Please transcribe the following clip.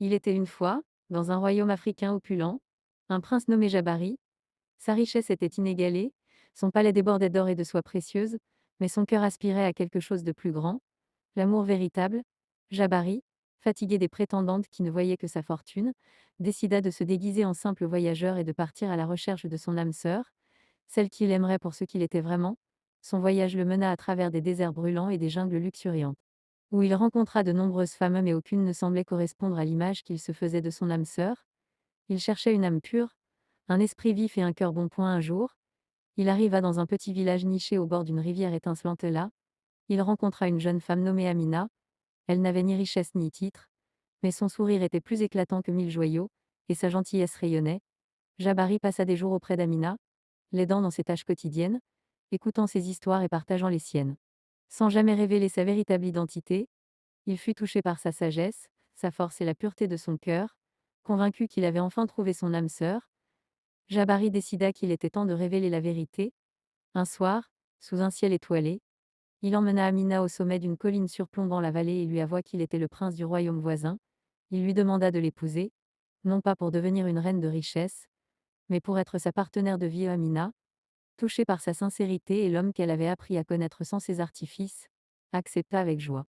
Il était une fois, dans un royaume africain opulent, un prince nommé Jabari. Sa richesse était inégalée, son palais débordait d'or et de soie précieuse, mais son cœur aspirait à quelque chose de plus grand, l'amour véritable. Jabari, fatigué des prétendantes qui ne voyaient que sa fortune, décida de se déguiser en simple voyageur et de partir à la recherche de son âme sœur, celle qu'il aimerait pour ce qu'il était vraiment. Son voyage le mena à travers des déserts brûlants et des jungles luxuriantes, où il rencontra de nombreuses femmes mais aucune ne semblait correspondre à l'image qu'il se faisait de son âme sœur. Il cherchait une âme pure, un esprit vif et un cœur bon point. Un jour, il arriva dans un petit village niché au bord d'une rivière étincelante. Là, il rencontra une jeune femme nommée Amina. Elle n'avait ni richesse ni titre, mais son sourire était plus éclatant que 1000 joyaux, et sa gentillesse rayonnait. Jabari passa des jours auprès d'Amina, l'aidant dans ses tâches quotidiennes, écoutant ses histoires et partageant les siennes. Sans jamais révéler sa véritable identité, il fut touché par sa sagesse, sa force et la pureté de son cœur. Convaincu qu'il avait enfin trouvé son âme sœur, Jabari décida qu'il était temps de révéler la vérité. Un soir, sous un ciel étoilé, il emmena Amina au sommet d'une colline surplombant la vallée et lui avoua qu'il était le prince du royaume voisin. Il lui demanda de l'épouser, non pas pour devenir une reine de richesse, mais pour être sa partenaire de vie. Amina, touchée par sa sincérité et l'homme qu'elle avait appris à connaître sans ses artifices, accepta avec joie.